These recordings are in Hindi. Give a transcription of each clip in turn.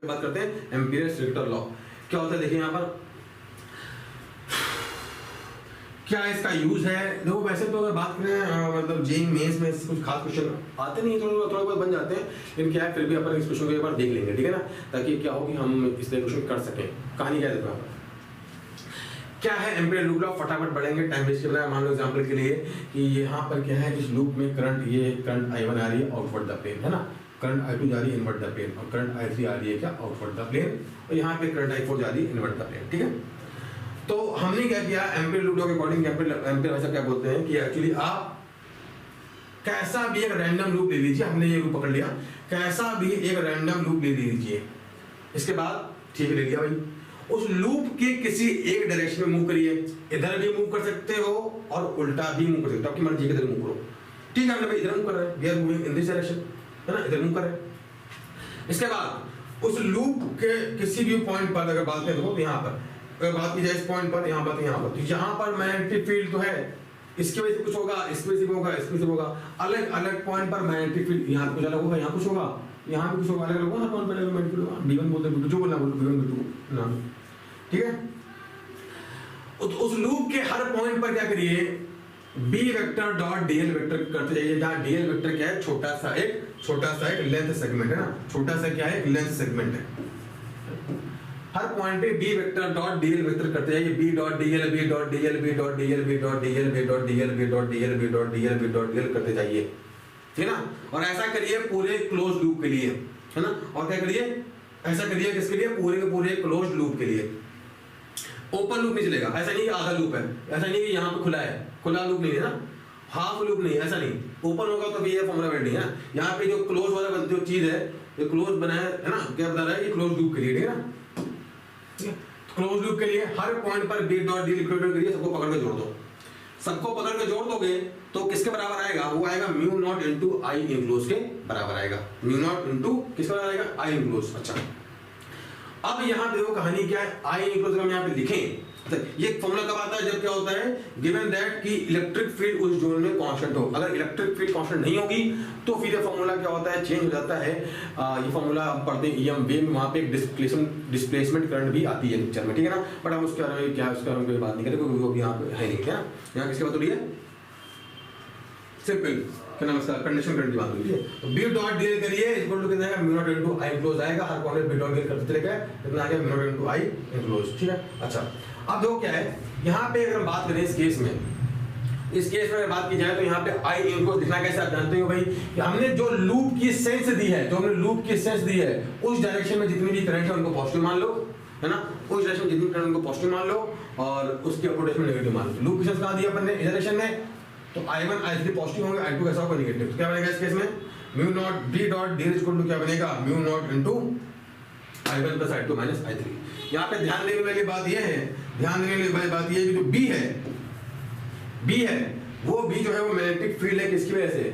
बात करते हैं एम्पियर्स रिक्टर लॉ। क्या होता है देखिए यहाँ पर क्या इसका यूज है। देखो वैसे तो अगर बात करें मतलब जेईई मेंस में कुछ खास क्वेश्चन आते नहीं, थोड़ा बहुत बन जाते हैं, लेकिन क्या है फिर भी अपन इस क्वेश्चन को एक बार देख लेंगे, ठीक है ना, ताकि क्या हो कि हम इस क्वेश्चन कर सकें। कहानी क्या है देखो क्या है एम्पियर लूप लॉ। फटाफट बढ़ेंगे टाइम वेस्ट के बजाय। मान लो एग्जांपल के लिए कि यहाँ पर क्या है, इस लूप में करंट ये करंट I1 आ रही है आउटवर्ड द प्लेन, है ना, करंट I2 जा रही है इनवर्ट द प्लेन, और करंट I3 आ रही है क्या आउटवर्ड द प्लेन, और यहाँ पे करंट I4 जा रही है इनवर्ट द प्लेन, ठीक है। तो हमने क्या किया, एम्पियर लूप लॉ के अकॉर्डिंग एम्पियर भाषा क्या बोलते हैं कि एक्चुअली आप कैसा भी एक रैंडम लूप ले लीजिए, हमने ये लूप पकड़ लिया, कैसा भी एक रैंडम लूप ले लीजिए, इसके बाद ठीक ले लिया भाई, उस लूप के किसी एक डायरेक्शन में मूव करिए, इधर भी मूव कर सकते हो और उल्टा भी मूव कर सकते हो, आपकी मर्जी इधर मूव करो, ठीक है। हमने भाई इधर मूव कर रहे हैं, we are moving in this direction, है ना, इधर मूव कर रहे हैं। इसके बाद उस लूप के किसी भी पॉइंट पर अगर बात करें तो यहाँ पर अगर बात की जाए इस पॉइंट पर, यहाँ पर तो यहाँ पर, तो यहाँ पर मैग्नेटिक फील्ड तो है, इसकी वजह से कुछ होगा, इसकी वजह से होगा, इसकी वजह से होगा, अलग अलग पॉइंट पर मैग्नेटिक फील्ड, यहाँ कुछ अलग होगा, यहाँ कुछ होगा, यहाँ भी कुछ होगा, अलग अलग होगा, पॉइंट पर अलग मैग्नेटिक फील्ड, B1 बोलते हैं, जो बोलना बोलो, B1 B2 नाम, ठीक है। उस लूप के हर पॉइंट पर क्या करिए, B vector dot DL vector करते जाइए, जहां DL वेक्टर क्या है, छोटा सा एक लेंथ सेगमेंट है ना, छोटा सा क्या है, एक लेंथ सेगमेंट है। हर पॉइंट पे B vector dot DL vector करते जाइए, B dot DL B dot DL B dot DL B dot DL B dot DL B dot DL B dot DL B dot DL करते जाइए, ठीक है ना। और ऐसा करिए पूरे क्लोज लूप के लिए, है ना। और क्या करिए, ऐसा करिए किसके लिए, पूरे के पूरे क्लोज लूप के लिए। ओपन लूप नहीं चलेगा, ऐसा नहीं कि आधा लूप है, ऐसा नहीं कि यहाँ पे खुला है, खुला लूप नहीं है ना, हाफ लूप नहीं, ऐसा नहीं। ओपन होगा तो ये फॉर्मूला बैठ नहीं है ना। यहाँ पे जो क्लोज वाला बनती जो चीज है, ये क्लोज बनाया है ना, क्या बता रहा है, ये क्लोज लूप के लिए, ठीक है ना। क्लोज लूप के लिए हर पॉइंट पर B डॉट DL करिए, सबको पकड़ के जोड़ दो। सबको पकड़ के जोड़ दोगे तो किसके बराबर आएगा, वो आएगा mu not into I enclose के बराबर आएगा, म्यू नॉट इनटू किसके बराबर आएगा, I इनक्लोज। अच्छा अब यहाँ देखो कहानी क्या है, I इनक्लोज हम यहाँ पे लिखें, ये फॉर्मूला कब आता है, जब क्या होता है, गिवन दैट कि इलेक्ट्रिक फील्ड उस जोन में कांस्टेंट हो। अगर इलेक्ट्रिक फील्ड कांस्टेंट नहीं होगी तो फिर ये फॉर्मूला क्या होता है, चेंज हो जाता है। ये फॉर्मूला हम पढ़ते हैं EM वे में, वहां पे एक डिस्प्लेसमेंट करंट भी आती है पिक्चर में, ठीक है ना। बट हम उसके बारे में क्या है, उसके बारे में कोई बात नहीं करेंगे, क्योंकि वो भी यहाँ पे है नहीं, क्या यहाँ किसकी बात हो रही है, सिंपल क्या नाम इसका, कंडीशन करंट की बात हो रही है। तो B डॉट DL करिए, इक्वल टू कितना आएगा, mu not into I enclose आएगा, हर पॉइंट B डॉट DL करते चले गए, कितना आ गया, mu naught into I enclose, ठीक है। अच्छा अब देखो क्या है, यहाँ पे अगर हम बात करें इस केस में, इस केस में अगर बात की जाए तो यहाँ पे I इनक्लोज लिखना कैसे, आप जानते हो भाई कि हमने जो लूप की सेंस दी है, जो हमने लूप की सेंस दी है, उस डायरेक्शन में जितनी भी करंट है उनको पॉजिटिव मान लो, है ना, उस डायरेक्शन में जितनी करंट उनको पॉजिटिव मान लो, और उसके अपोजिट में नेगेटिव मान लो। लूप की सेंस कहाँ दी अपन ने, इस डायरेक्शन में, तो I1 I3 पॉजिटिव होंगे, I2 कैसा होगा, नेगेटिव। तो क्या बनेगा इस केस में, mu naught B dot DL equal to क्या बनेगा, mu not into I1 plus I2 minus I3। यहाँ पे ध्यान देने वाली बात ये है, ध्यान देने वाली बात ये है कि जो B है वो B जो है वो मैग्नेटिक फील्ड है, किसकी वजह से,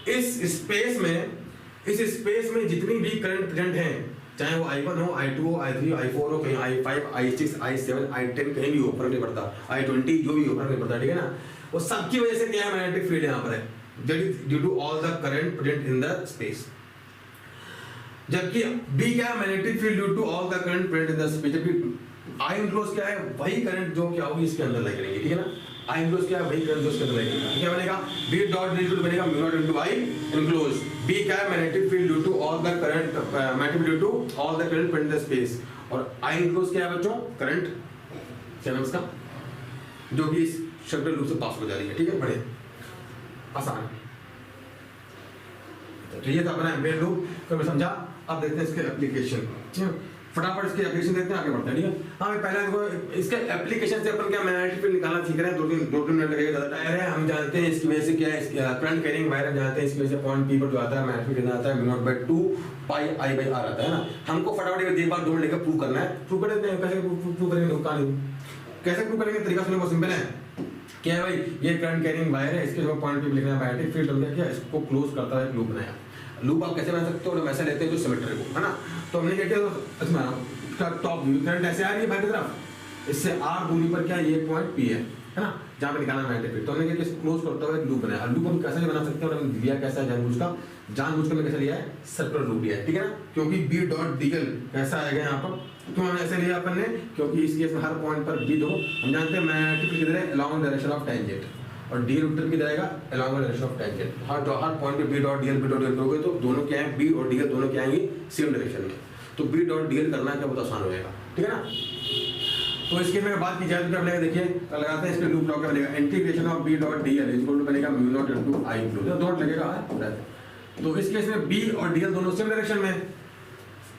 इस स्पेस में जितनी भी करंट प्रेजेंट है, चाहे वो I1 हो, I2 हो, I3 हो, I4 हो, कहीं I5 I6 I7 I10 कहीं भी हो, फर्क नहीं पड़ता, I20 जो भी हो, फर्क नहीं पड़ता, ठीक है ना। वो सबकी वजह से क्या है, मैग्नेटिक फील्ड यहाँ पर है, that is due to all the current present in the space. जबकि B क्या है, magnetic field due to all the current present in the space. जबकि I इनक्लोज क्या है, वही करंट जो क्या होगी इसके अंदर लगेंगे, ठीक है ना। I इनक्लोज क्या है, वही करंट जो इसके अंदर लगेगा, क्या बनेगा, B डॉट DL बनेगा mu not into I enclosed. B क्या है, magnetic field due to all the current, magnetic due to all the current present in the space, और I इनक्लोज क्या है बच्चों, करंट, क्या नाम इसका, जो भी इस शटर लूप से पास हो जा रही है, ठीक है, बड़े आसान। तो ये था अपना एम्पियर लूप, तो मैं समझा। अब देखते हैं इसके एप्लीकेशन, ठीक है, फटाफट इसके एप्लीकेशन देखते हैं, आगे बढ़ते हैं, ठीक है। हाँ पहले देखो इसके एप्लीकेशन से अपन क्या मैग्नेटिक फील्ड निकालना सीख रहे हैं, दो तीन मिनट लगेगा, ज्यादा टाइम है। हम जानते हैं इसकी वजह से क्या है, करंट कैरिंग वायर जानते हैं, इसकी वजह से पॉइंट P पर जो आता है मैग्नेटिक फील्ड कितना आता है, mu not by 2 pi I by R आता है ना। हमको फटाफट एक बार 2 मिनट लेकर प्रूव करना है, प्रूव कर देते हैं। कैसे प्रूव करेंगे, कैसे प्रूव करेंगे, तरीका सुनने बहुत सिंपल है। क्या है भाई, ये करंट कैरिंग वायर है, इसके जो पॉइंट P लिखना है, मैग्नेटिक फील्ड हमने क्या इसको क्लोज करता है, लूप बनाया। लूप आप कैसे बना सकते हो, वैसे लेते हैं जो सिमेट्री को, है ना। तो हमने क्या किया, इसमें टॉप व्यू करंट ऐसे आ रही है बाहर की तरफ, इससे R दूरी पर क्या ये पॉइंट P है, है ना, जहाँ पे निकालना मैग्नेटिक फील्ड। तो हमने क्या क्लोज करता हुआ एक लूप बनाया। लूप हम कैसे बना सकते हैं और हमने लिया कैसा है जानबूझ कर कैसे लिया है, सर्कुलर लूप लिया है, ठीक है ना, क्योंकि बी डॉट डीएल कैसा आएगा यहाँ पर, क्यों हमने ऐसे लिया अपन ने, क्योंकि इस केस में हर पॉइंट पर बी, देखो हम जानते हैं मैग्नेटिक किधर है, अलोंग डायरेक्शन ऑफ टेंजेंट, और डीएल वेक्टर किधर आएगा, along direction of tangent. Her point पे बी डॉट डीएल करोगे तो दोनों क्या है, बी और डीएल दोनों क्या आएंगे, सेम डायरेक्शन में। तो बी डॉट डीएल करना क्या बहुत आसान होगा, ठीक है ना। तो इसके में बात की जाए तो क्या बनेगा, देखिए लगाते हैं इसके लूप लॉ, क्या बनेगा, integration of B dot DL equal to बनेगा mu not into I include, dot लगेगा। तो इस केस में बी और डीएल दोनों सेम डायरेक्शन में,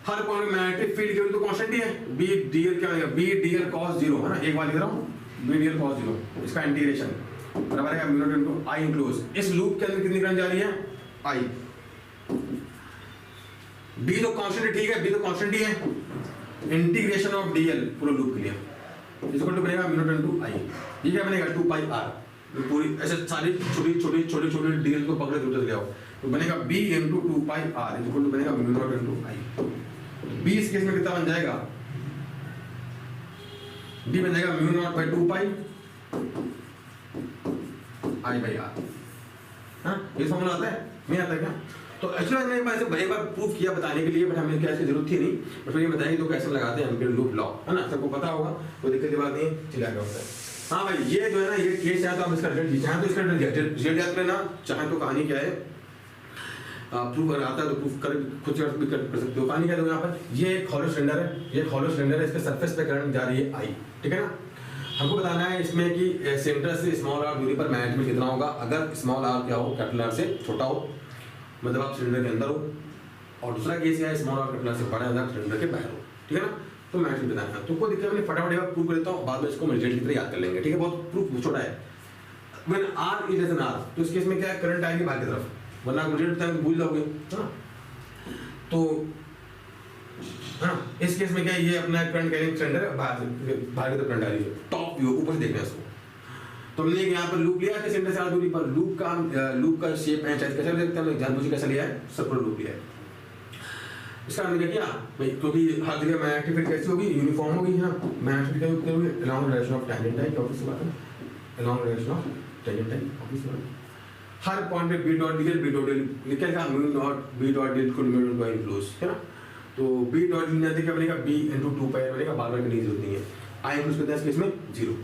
हर पॉइंट में मैग्नेटिक फील्ड की तो कांस्टेंट ही है, बी डीएल क्या बनेगा, बी डीएल cos 0 है ना, एक बार लिख रहा हूं, बी डीएल cos 0, इसका इंटीग्रेशन बराबर है mu not into I enclose. इस लूप के अंदर कितनी करंट जा रही है, आई। बी तो कांस्टेंट, ठीक है, बी तो कांस्टेंट ही है। इंटीग्रेशन ऑफ डीएल पूरे लूप के लिए इक्वल टू बनेगा म्यू नॉट इनटू आई, ये क्या बनेगा 2 पाई आर, पूरी ऐसे सारी छोटी डीएल को पकड़े उधर ले आओ, तो बनेगा b into 2 pi r equal to बनेगा mu not into I. b इस केस में कितना बन जाएगा, b बन जाएगा mu not by 2 pi i by r। हां, ये फॉर्मूला आता है, नहीं आता क्या? तो एक्चुअली मैंने एक बार प्रूफ किया बताने के लिए, बट हमें क्या इसकी जरूरत थी नहीं, बट फिर ये बताएंगे तो कैसे लगाते हैं एम्पीयर लूप लॉ, है ना, सबको पता होगा, कोई दिक्कत की बात नहीं है, चला गया होता है। हाँ भाई, ये जो है ना, ये केस है तो आप इसका रिजल्ट चाहे तो इसका रिजल्ट याद लेना, चाहे तो कहानी क्या है, प्रूफ अगर आता है तो प्रूफ कर खुद से भी कर सकते हो। कहानी क्या है यहाँ पर, ये एक हॉलो सिलेंडर है, ये हॉलो सिलेंडर है, इसके सरफेस पे करंट जा रही है आई, ठीक है ना। हमको बताना है इसमें कि सेंटर से स्मॉल आर दूरी पर मैग्नेटिक फील्ड कितना होगा, अगर स्मॉल आर क्या हो, कैपिटल आर से छोटा हो, मतलब आप सिलेंडर के अंदर हो, और दूसरा केस है स्मॉल आर कैपिटल आर से बड़ा है, सिलेंडर के बाहर हो, ठीक है ना। तो मैग्नेटिक फील्ड बताना है, तो कोई दिक्कत नहीं, फटाफट प्रूफ कर देता हूँ, बाद में इसको रिजल्ट की तरह याद कर लेंगे, ठीक है, बहुत प्रूफ छोटा है। When r is less than r, तो इस केस में क्या है, करंट आएगी बाहर की तरफ, वरना रिजल्ट बताएंगे भूल जाओगे, हाँ। तो हाँ, इस केस में क्या है, ये अपना करंट कैरिंग सिलेंडर है, बाहर की तरफ करंट आ रही है, टॉप व्यू ऊपर से देखना है इसको। तो हमने यहाँ पर लूप लिया है सेंटर से आर दूरी पर, लूप का शेप है, चाहे कैसे देखते हैं, हमने जानबूझ कैसा लिया है, सर्कुलर लूप लिया है। इसका हमने क्या किया भाई, क्योंकि हर जगह मैग्नेटिक फील्ड कैसी होगी, यूनिफॉर्म होगी, है ना, मैग्नेटिक फील्ड क्या होगी, अलोंग डायरेक्शन ऑफ टेंजेंट है, क्या ऑब्वियस बात है, अलोंग डायरेक्शन ऑफ टेंजेंट है, ऑब्वियस बात है। हर पॉइंट पे बी डॉट डीएल लिखेगा mu not be dot DL को म्यू डॉट इनक्लोज, है ना। तो बी डॉट डीएल क्या बनेगा, b इनटू 2 पाई बनेगा, बार-बार करने की जरूरत नहीं है। आई इनक्लोज कितना है इस केस में 0,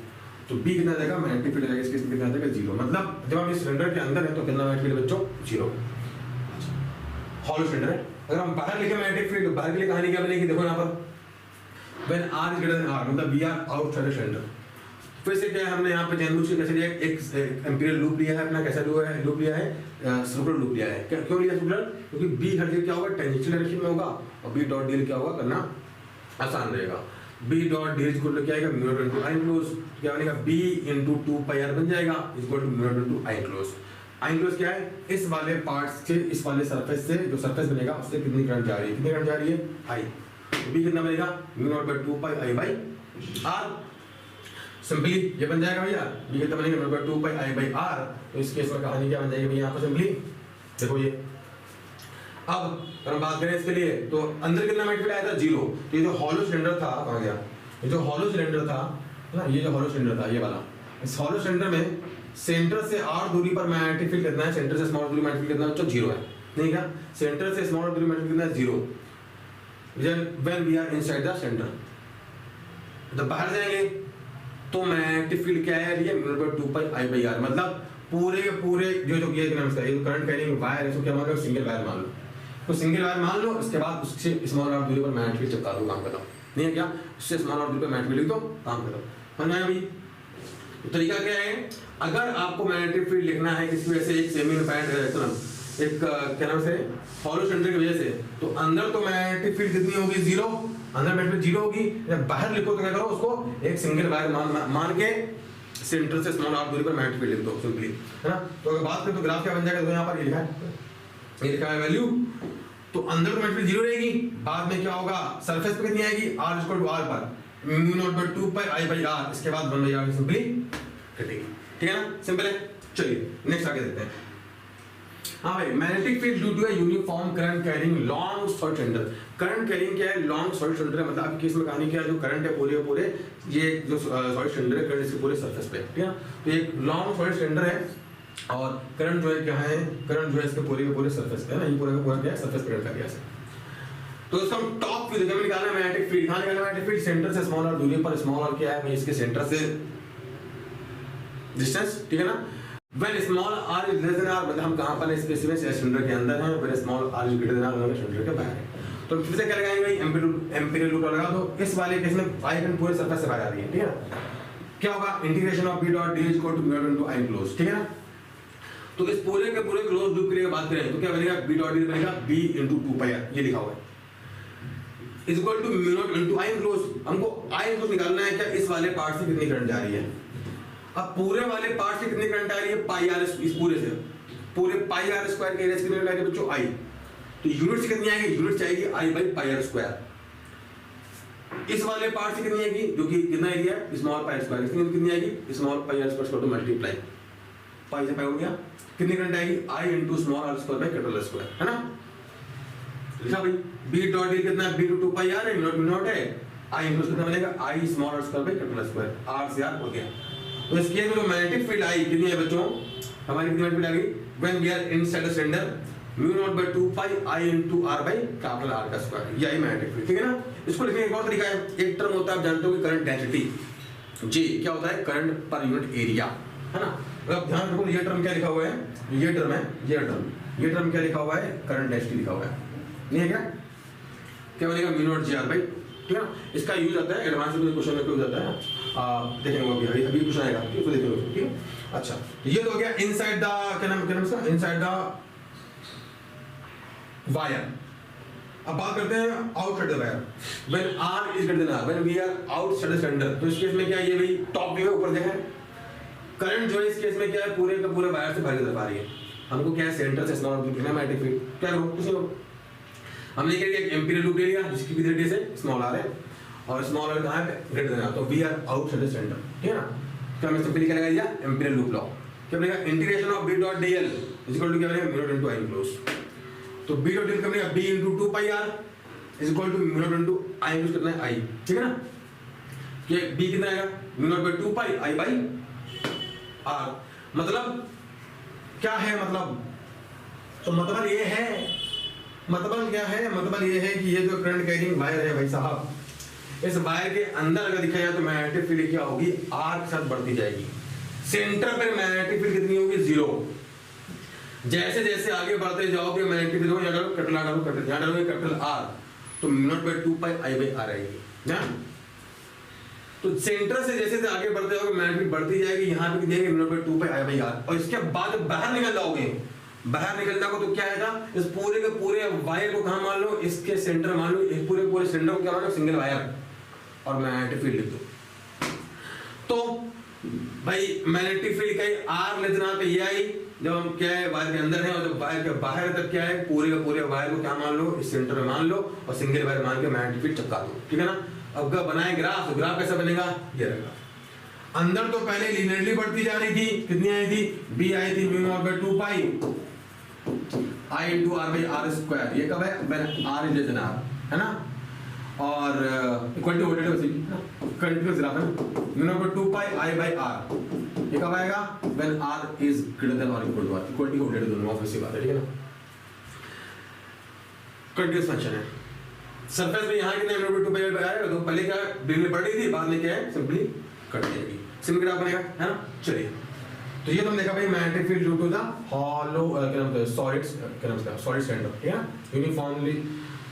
तो b कितना आ जाएगा, मैग्नेटिक फील्ड आ जाएगा इस केस में, कितना आ जाएगा 0, मतलब जब हम इस सिलेंडर के अंदर है तो कितना मैग्नेटिक फील्ड बच्चों 0, हॉलो सिलेंडर है। अगर हम बाहर लिखे मैग्नेटिक फील्ड, बाहर के लिए कहानी क्या बनेगी, देखो यहाँ पर when r is greater than r, मतलब we are outside the cylinder. फिर से क्या है, हमने यहाँ पे जानबूझ के कैसे लिया, एक एम्पीरियल लूप लिया है अपना, कैसा लूप लिया है, सर्कुलर लूप लिया है। क्यों लिया सर्कुलर, क्योंकि b हर जगह क्या होगा, टेंजेंशियल डायरेक्शन में होगा, और b डॉट डीएल क्या होगा, करना आसान रहेगा। b dot DL equal to क्या आएगा, mu not into I enclosed, क्या बनेगा, b इनटू 2 पाई r बन जाएगा, equal to mu not into I enclosed. I enclosed क्या है, इस वाले पार्ट से, इस वाले सरफेस से, जो सरफेस बनेगा उससे कितनी करंट जा रही है, कितनी करंट जा रही है, आई। तो b कितना बनेगा, mu not by 2 pi I by r। Simply ये बन जाएगा भैया, b कितना बनेगा, mu by 2 pi I by r। तो इस केस में कहानी क्या बन जाएगी भैया, यहाँ पर सिंपली देखो ये। अब अगर हम बात करें इसके लिए, तो अंदर कितना मैग्नेटिक फील्ड आया था 0, तो ये जो हॉलो सिलेंडर था, कहाँ गया, ये जो हॉलो सिलेंडर था ना, ये जो हॉलो सिलेंडर था ये वाला, इस हॉलो सिलेंडर में सेंटर से r दूरी पर मैग्नेटिक फील्ड कितना है, सेंटर से स्मॉल दूरी मैग्नेटिक फील्ड कितना है, 0 है, नहीं क्या, सेंटर से स्मॉल दूरी मैग्नेटिक फील्ड कितना है 0, when we are inside the centre. जब बाहर जाएंगे तो मैग्नेटिक फील्ड क्या है, ये mu naught 2 pi I by r, मतलब पूरे जो ये करंट कैरिंग वायर है, इसको क्या मान लो, सिंगल वायर मान लो, तो सिंगल वायर मान लो, इसके बाद उससे स्मॉल आर दूरी पर मैग्नेटिक फील्ड चिपका दो, काम खत्म, नहीं है क्या, उससे स्मॉल आर दूरी पर मैग्नेटिक फील्ड लिख दो, काम खत्म। समझ आया भाई? तो तरीका क्या है, अगर आपको मैग्नेटिक फील्ड लिखना है किसी वजह से, एक सेमी पैड एक क्या नाम से हॉलो सिलेंडर की वजह से, तो अंदर तो मैग्नेटिक फील्ड कितनी होगी 0, अंदर मैग्नेटिक फील्ड 0 होगी, जब बाहर लिखो तो क्या करो, उसको एक सिंगल वायर मान के सेंटर से स्मॉल आर दूरी पर मैग्नेटिक फील्ड लिख दो सिंपली, है ना। तो अगर बात करें तो ग्राफ क्या बन जाएगा, तो यहाँ पर ये लिखा है वैल्यू, तो अंदर तो मैग्नेटिक फील्ड 0 रहेगी, बाद में क्या होगा, सरफेस पे कितनी आएगी, r इक्वल टू r पर mu not by 2 pi I by r, इसके बाद 1 बाई r सिंपली कटेगी, ठीक है ना, सिंपल है। चलिए नेक्स्ट आगे देखते हैं। हाँ भाई, magnetic field due to a uniform current carrying long solid cylinder. Current carrying क्या है? लॉन्ग सॉलिड सिलेंडर है, मतलब आपकी केस में कहानी क्या है, जो करंट है पूरे ये जो सॉलिड सिलेंडर है, करंट इसके पूरे सरफेस पे, ठीक है। तो एक लॉन्ग सॉलिड सिलेंडर है और करंट जो है क्या है, करंट जो है इसके पूरे सरफेस पे है ना, ये पूरा का पूरा क्या है, सरफेस पे करंट है। तो इसका हम टॉप व्यू देखो, निकालना है मैग्नेटिक फील्ड। कहां निकालना है मैग्नेटिक फील्ड? सेंटर से स्मॉल आर दूरी पर, स्मॉल आर क्या है भाई, इसके सेंटर से डिस्टेंस, ठीक है ना। When small r is less than r, मतलब हम कहां पर स्पेस में सिलेंडर के अंदर हैं, when small r is greater than r, मतलब सिलेंडर के बाहर है। तो फिर से क्या लगाएंगे भाई, एम्पीरियल लूप लगा दो। इस वाले केस में I करंट पूरे सरफेस से बाहर आ रही है, ठीक है। क्या होगा, integration of b dot d is equal to mu not into I close, ठीक है ना। तो इस पूरे के पूरे क्लोज लूप की बात करें तो क्या बनेगा, b डॉट d बनेगा b इनटू 2 r, ये लिखा हुआ है, is equal to mu not into I close. हमको I क्लोज निकालना है, क्या इस वाले पार्ट से कितनी करंट जा रही है। अब पूरे वाले पार्ट से कितनी करंट आ रही है, पाई आर, इस पूरे से पूरे पाई आर स्क्वायर के एरिया से कितनी करंट आ रही है बच्चों, आई। तो यूनिट्स कितनी आएगी, यूनिट्स आएगी आई बाई पाई आर स्क्वायर। इस वाले पार्ट से कितनी आएगी, जो कि कितना एरिया है, स्मॉल पाई स्क्वायर, कितनी आएगी, small pi r square to multiply pi से पाई हो गया, कितनी करंट आएगी, I into small r square by capital square, है ना। लिखा भाई, बी डॉट डी कितना, बी टू पाई आर है, म्यू नॉट है, आई इनटू कितना बनेगा, I small r square by capital square, r से आर हो गया। तो इस केस में जो मैग्नेटिक फील्ड आई कितनी है बच्चों, हमारी कितनी फील्ड आ गई, when we are inside the cylinder, mu not by 2 pi I into r by capital r का स्क्वायर, यही मैग्नेटिक फील्ड, ठीक है ना। इसको लिखने का एक और तरीका है, एक टर्म होता है आप जानते हो कि करंट डेंसिटी, जी क्या होता है, करंट पर यूनिट एरिया, है ना। अब ध्यान रखो, ये टर्म क्या लिखा हुआ है, ये टर्म है, ये टर्म क्या लिखा हुआ है, करंट डेंसिटी लिखा हुआ है, नहीं है क्या बनेगा, mu naught g r by, ठीक है ना। इसका यूज आता है एडवांस क्वेश्चन में यूज आता है, देखेंगे वो अभी क्वेश्चन आएगा, तो देखेंगे, ठीक है। अच्छा, ये तो हो गया इनसाइड द, क्या नाम इसका, इनसाइड द वायर। अब बात करते हैं outside the wire, when r is greater than r, when we are outside the cylinder. तो इस केस में क्या है, ये भाई टॉप व्यू है, ऊपर देखा है, करंट जो है इस केस में क्या है, पूरे का पूरे वायर से बाहर की तरफ आ रही है। हमको क्या है, सेंटर से स्मॉल लिखना है, मैग्नेटिक फील्ड क्या करो, कुछ नहीं हो, हमने क्या किया, एक एम्पीरियल लूप ले लिया जिसकी भी रेडियस है स्मॉल r है, और स्मॉल r कहां है, ग्रेटर देन r, तो we are outside the centre, ठीक है ना। क्या मैं सिंपली क्या लगा दिया, एम्पीरियल लूप लॉ, क्या बनेगा, integration of b dot dl is equal to क्या बनेगा, mu not into I close. तो b डॉट dl क्या बनेगा, b into 2 pi r is equal to mu not into I close, कितना है I, ठीक है ना। ये b कितना आएगा, mu not by 2 pi I by r। मतलब क्या है, मतलब तो मतलब ये है, मतलब क्या है, मतलब ये है कि ये जो करंट कैरिंग वायर है भाई साहब, इस वायर के अंदर अगर दिखा जाए तो मैग्नेटिक फील्ड क्या होगी, आर के साथ बढ़ती जाएगी। सेंटर पर मैग्नेटिक फील्ड कितनी होगी, 0। जैसे जैसे आगे बढ़ते जाओगे मैग्नेटिक फील्ड, यहाँ डालो कैपिटल आर, डालो कैपिटल, यहाँ डालोगे कैपिटल आर, तो mu not by 2 pi I by R आएगी ना। तो सेंटर से जैसे जैसे आगे बढ़ते जाओगे मैग्नेटिक बढ़ती जाएगी, यहाँ पे देंगे mu not by 2 pi I by R. और इसके बाद बाहर निकल जाओगे, बाहर निकलना को तो क्या आएगा, इस पूरे के पूरे वायर को कहां मान लो, इसके सेंटर मान लो, इस पूरे पूरे सेंटर को क्या मान लो, सिंगल वायर, और मैग्नेटिक फील्ड लिख दो। तो भाई मैग्नेटिक फील्ड का आर लेते ना, तो ये आई जब हम क्या है वायर के अंदर है, और जब वायर के बाहर है तब क्या है, पूरे के पूरे वायर को क्या मान लो, इस सेंटर में मान लो, और सिंगल वायर मान के मैग्नेटिक फील्ड चिपका दो, ठीक है ना। अब बनाए ग्राफ, तो ग्राफ कैसा बनेगा, ये रहेगा। अंदर तो पहले लीनियरली बढ़ती जा रही थी, कितनी आई थी, b आई थी mu not by 2 pi I into r by r square, ये कब है, when r is less than r, है ना। और equal to rotative continuous graph है, mu not by 2 pi I by r, ये कब आएगा, when r is greater than और equal to r, equal to rotative दोनों ऑब्वियस सी बात है, ठीक है ना। कंटीन्यूअस फंक्शन है, सरफेस पे यहां कितने म्यू नॉट बाय 2 पाई आएगा, तो पहले क्या डिग्री बढ़ रही थी, बाद में क्या है, सिंपली कट जाएगी, सिंपल ग्राफ बनेगा, है ना। चलिए, तो ये तुम देखा भाई magnetic field due to the hollow, क्या नाम है, सॉलिड्स, क्या नाम है, सॉलिड सिलेंडर, ठीक है, uniformly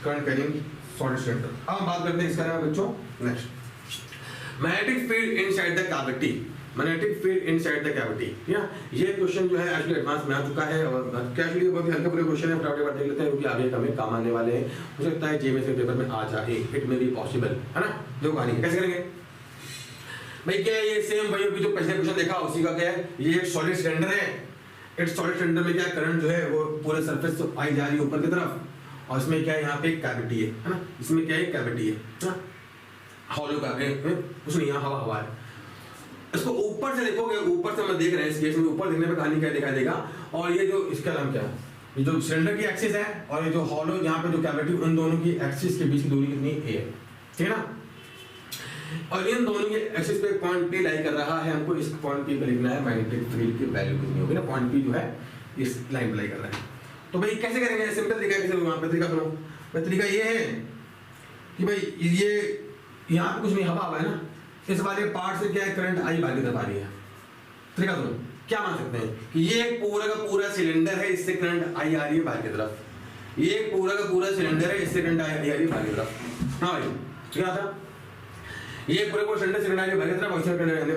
current carrying solid cylinder. अब हम बात करते हैं इसके बारे में बच्चों, next magnetic field inside the cavity, magnetic field inside the cavity, ठीक है। ये क्वेश्चन जो है एक्चुअली एडवांस में आ चुका है, और एक्चुअली बहुत ही हल्का पूरे क्वेश्चन है, फटाफट देख लेते हैं क्योंकि आगे हमें काम आने वाले हैं, हो सकता है जेईई के पेपर में आ जाए, इट मे बी पॉसिबल, है ना। जो कहानी कैसे करेंगे भाई, क्या है ये सेम भाई जो पिछले क्वेश्चन देखा उसी का क्या है, ये एक सॉलिड सिलेंडर है, इस सॉलिड सिलेंडर में क्या करंट जो है वो पूरे सरफेस से आई जा रही है ऊपर की तरफ, और इसमें क्या है, यहाँ पे एक कैविटी है ना, इसमें क्या है, कैविटी है ना, हॉलो का कुछ नहीं, यहाँ हवा हवा है। इसको ऊपर से देखोगे, ऊपर से हम देख रहे हैं, इस केस में ऊपर देखने पे कहानी क्या दिखाई देगा, और ये जो इसका नाम क्या है, ये जो सिलेंडर की एक्सिस है और ये जो हॉलो यहाँ पे जो कैविटी, उन दोनों की एक्सिस के बीच की दूरी कितनी a है, ठीक है ना। और इन दोनों के एक्सिस पे पॉइंट P लाई कर रहा है, हमको इस पॉइंट P पे लिखना है मैग्नेटिक फील्ड की वैल्यू कितनी होगी ना। पॉइंट P जो है इस लाइन पे लाई कर रहा है। तो भाई कैसे करेंगे, सिंपल तरीका है, कैसे वहां पे तरीका करो। भाई तरीका ये है कि भाई ये यहाँ पे कुछ नहीं, हवा है ना, इस वाले पार्ट से क्या है, करंट आई बाहर की तरफ आ रही है। तरीका सुनो, क्या मान सकते हैं कि ये एक पूरा का पूरा सिलेंडर है, इससे करंट आई आ रही है बाहर की तरफ। ये एक पूरा का पूरा सिलेंडर है, इससे करंट आई आ रही है बाहर की तरफ। हाँ भाई क्या था, ये पूरे को सिलेंडर से करंट आ रही है बाहर की तरफ, और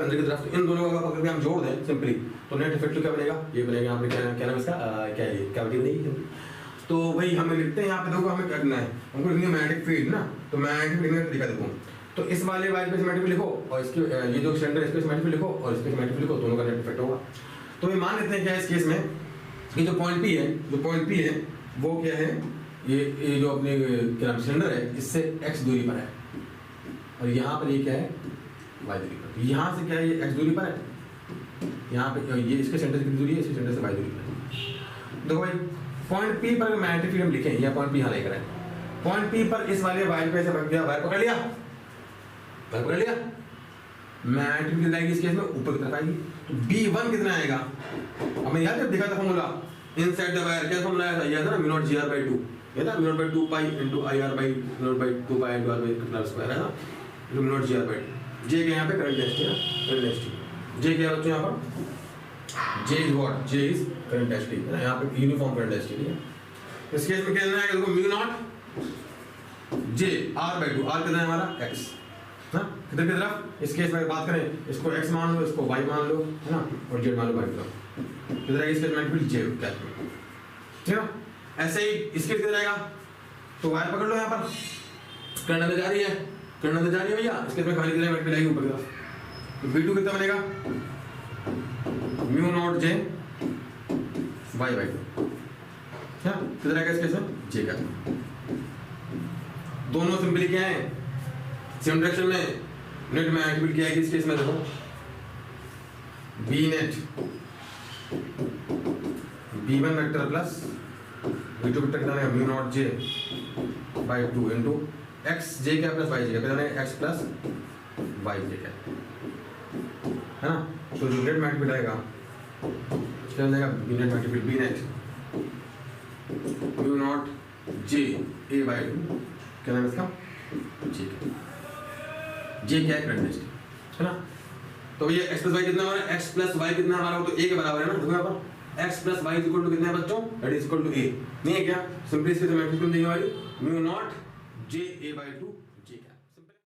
अंदर की तरफ। इन दोनों को अगर हम जोड़ दें सिंपली, तो नेट इफेक्ट क्या बनेगा, ये बनेगा यहाँ पे क्या नाम इसका, क्या है, कैविटी बनेगी। तो भाई हमें लिखते हैं यहाँ पे, देखो हमें क्या करना है, हमको लिखनी है मैग्नेटिक फील्ड ना। तो मैग्नेटिक लिखने का तरीका देखो, तो इस वाले वायर पे सिमेट्रिक लिखो, और इसके ये जो सिलेंडर इसके सिमेट्रिक लिखो, और इसके सिमेट्रिक लिखो, दोनों का नेट इफेक्ट होगा। तो ये मान लेते हैं क्या इस केस में, ये जो पॉइंट P है, जो पॉइंट P है वो क्या है, ये जो अपने क्या नाम सिलेंडर है, इससे x दूरी पर है, और यहाँ पर ये क्या है, y दूरी पर। यहाँ से क्या है, ये x दूरी पर है, यहाँ पे ये इसके सेंटर से कितनी दूरी है, इसके सेंटर से y दूरी पर है। देखो भाई पॉइंट P पर मैग्नेटिक फील्ड हम लिखें, या पॉइंट P यहाँ लेकर आए, पॉइंट P पर इस वाले वायर पे ऐसे रख दिया, वायर पकड़ लिया, वायर पकड़ लिया, मैग्नेटिक फील्ड आएगी इस केस में ऊपर की तरफ आएगी। तो B1 कितना आएगा, हमें याद है, देखा था फॉर्मूला इनसाइड द वायर, क्या फॉर्मूला आया था, याद है ना, म्यू नॉट Gr/2, ये था mu not by 2 pi into IR by mu not by 2 pi into R by कितना स्क्वायर है ना, म्यू नॉट Gr/2। J के यहाँ पे करंट डेंसिटी है, करंट डेंसिटी J क्या बच्चों यहाँ पर, J is what, J is current density है ना, यहाँ पे यूनिफॉर्म करंट डेंसिटी है। इस केस में क्या लेना है, देखो mu naught J R/2, R कितना है हमारा x ना, किधर की तरफ, इस केस में बात करें, इसको x मान लो, इसको y मान लो, है ना, और z मान लो y तरफ, किधर आएगी इस केस में j क्या, ठीक है। ऐसे ही इस केस किधर आएगा, तो वायर पकड़ लो, यहाँ पर करंट अंदर जा रही है, करंट अंदर जा रही है भैया, इस केस में खाली किधर है, मिलाएगी ऊपर की तरफ। तो B2 कितना बनेगा, म्यू नॉट j y/2, क्या किधर आएगा इस केस में, j का। दोनों सिंपली क्या है, सेम डायरेक्शन में नेट मैग्नेटिक फील्ड क्या है इस केस में, देखो B net B1 vector plus B2 vector कितना है, mu not J/2 into x j क्या प्लस y j क्या, कितना है x प्लस y j क्या है ना। तो जो नेट मैग्नेटिक फील्ड आएगा क्या हो जाएगा, B net magnetic field B net mu naught J A/2, क्या नाम है इसका, J क्या है, करंट डेंसिटी है ना। तो ये x प्लस y कितना हमारा, x प्लस y कितना हमारा, वो तो a के बराबर है ना। देखो यहाँ पर x plus y equal to कितना है बच्चों, that is equal to a, नहीं है क्या, सिंपली इसकी मैग्नीट्यूड देंगे हमारी म्यू नॉट J A/2